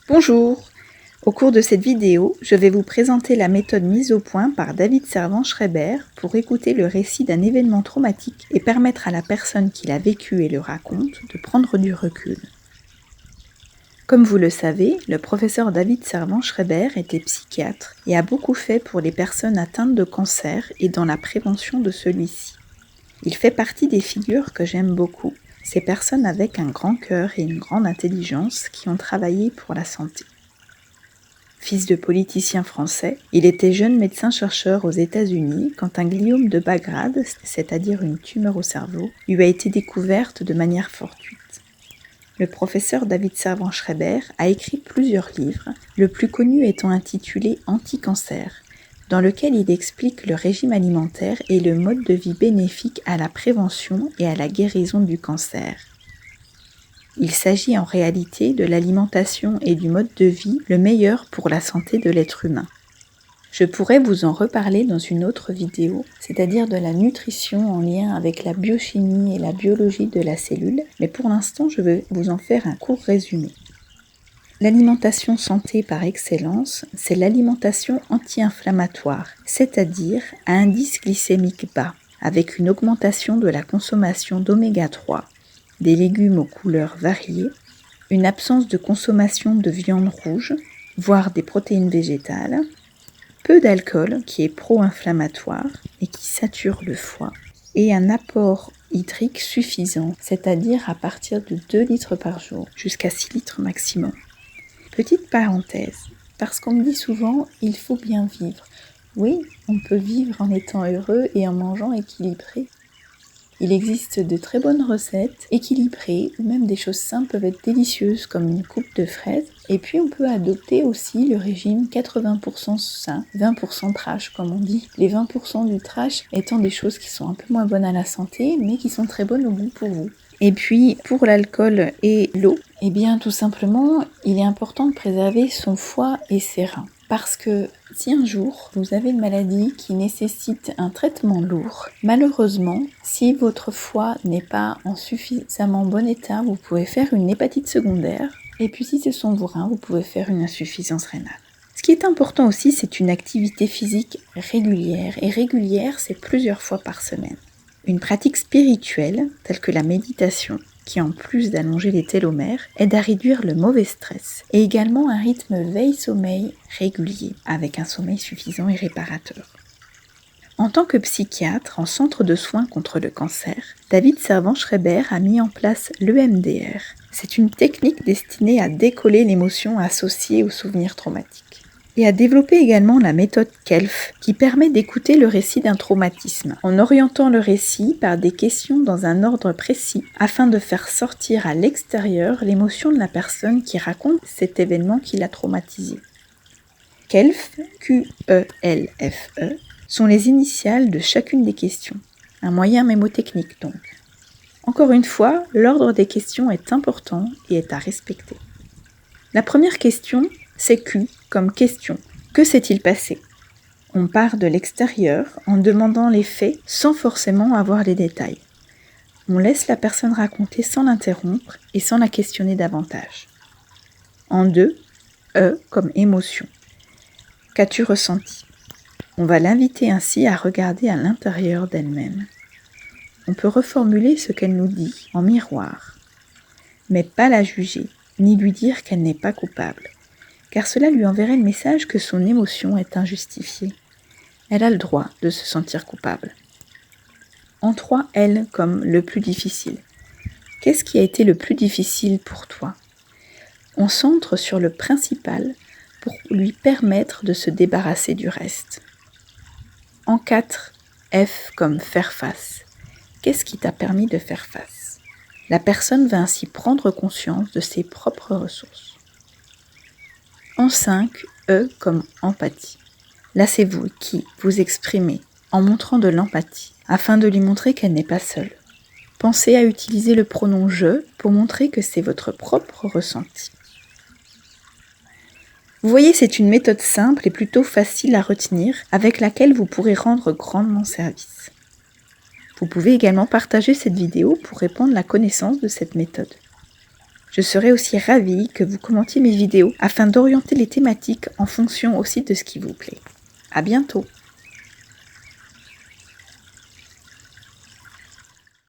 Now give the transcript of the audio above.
Bonjour! Au cours de cette vidéo, je vais vous présenter la méthode mise au point par David Servan-Schreiber pour écouter le récit d'un événement traumatique et permettre à la personne qui l'a vécu et le raconte de prendre du recul. Comme vous le savez, le professeur David Servan-Schreiber était psychiatre et a beaucoup fait pour les personnes atteintes de cancer et dans la prévention de celui-ci. Il fait partie des figures que j'aime beaucoup, ces personnes avec un grand cœur et une grande intelligence qui ont travaillé pour la santé. Fils de politicien français, il était jeune médecin-chercheur aux États-Unis quand un gliome de Bagrad, c'est-à-dire une tumeur au cerveau, lui a été découverte de manière fortuite. Le professeur David Servan-Schreiber a écrit plusieurs livres, le plus connu étant intitulé Anti-cancer, dans lequel il explique le régime alimentaire et le mode de vie bénéfique à la prévention et à la guérison du cancer. Il s'agit en réalité de l'alimentation et du mode de vie le meilleur pour la santé de l'être humain. Je pourrais vous en reparler dans une autre vidéo, c'est-à-dire de la nutrition en lien avec la biochimie et la biologie de la cellule, mais pour l'instant je vais vous en faire un court résumé. L'alimentation santé par excellence, c'est l'alimentation anti-inflammatoire, c'est-à-dire à indice glycémique bas, avec une augmentation de la consommation d'oméga 3, des légumes aux couleurs variées, une absence de consommation de viande rouge, voire des protéines végétales, peu d'alcool qui est pro-inflammatoire et qui sature le foie, et un apport hydrique suffisant, c'est-à-dire à partir de 2 litres par jour, jusqu'à 6 litres maximum. Petite parenthèse, parce qu'on me dit souvent « il faut bien vivre ». Oui, on peut vivre en étant heureux et en mangeant équilibré. Il existe de très bonnes recettes équilibrées ou même des choses simples peuvent être délicieuses comme une coupe de fraises. Et puis on peut adopter aussi le régime 80% sain, 20% trash comme on dit. Les 20% du trash étant des choses qui sont un peu moins bonnes à la santé mais qui sont très bonnes au goût pour vous. Et puis pour l'alcool et l'eau, eh bien tout simplement il est important de préserver son foie et ses reins. Parce que si un jour vous avez une maladie qui nécessite un traitement lourd, malheureusement, si votre foie n'est pas en suffisamment bon état, vous pouvez faire une hépatite secondaire. Et puis si ce sont vos reins, vous pouvez faire une insuffisance rénale. Ce qui est important aussi, c'est une activité physique régulière. Et régulière, c'est plusieurs fois par semaine. Une pratique spirituelle, telle que la méditation, qui en plus d'allonger les télomères, aide à réduire le mauvais stress, et également un rythme veille-sommeil régulier, avec un sommeil suffisant et réparateur. En tant que psychiatre en centre de soins contre le cancer, David Servan-Schreiber a mis en place l'EMDR. C'est une technique destinée à décoller l'émotion associée aux souvenirs traumatiques. Et a développé également la méthode KELF, qui permet d'écouter le récit d'un traumatisme, en orientant le récit par des questions dans un ordre précis, afin de faire sortir à l'extérieur l'émotion de la personne qui raconte cet événement qui l'a traumatisé. KELF, Q-E-L-F-E, sont les initiales de chacune des questions, un moyen mémotechnique donc. Encore une fois, l'ordre des questions est important et est à respecter. La première question, c'est Q comme question. Que s'est-il passé ? On part de l'extérieur en demandant les faits sans forcément avoir les détails. On laisse la personne raconter sans l'interrompre et sans la questionner davantage. En 2, E comme émotion. Qu'as-tu ressenti ? On va l'inviter ainsi à regarder à l'intérieur d'elle-même. On peut reformuler ce qu'elle nous dit en miroir, mais pas la juger, ni lui dire qu'elle n'est pas coupable, car cela lui enverrait le message que son émotion est injustifiée. Elle a le droit de se sentir coupable. En 3, L comme le plus difficile. Qu'est-ce qui a été le plus difficile pour toi ? On centre sur le principal pour lui permettre de se débarrasser du reste. En 4, F comme faire face. Qu'est-ce qui t'a permis de faire face ? La personne va ainsi prendre conscience de ses propres ressources. En 5, E comme empathie. Là, c'est vous qui vous exprimez en montrant de l'empathie, afin de lui montrer qu'elle n'est pas seule. Pensez à utiliser le pronom « je » pour montrer que c'est votre propre ressenti. Vous voyez, c'est une méthode simple et plutôt facile à retenir, avec laquelle vous pourrez rendre grandement service. Vous pouvez également partager cette vidéo pour répandre la connaissance de cette méthode. Je serais aussi ravie que vous commentiez mes vidéos afin d'orienter les thématiques en fonction aussi de ce qui vous plaît. À bientôt!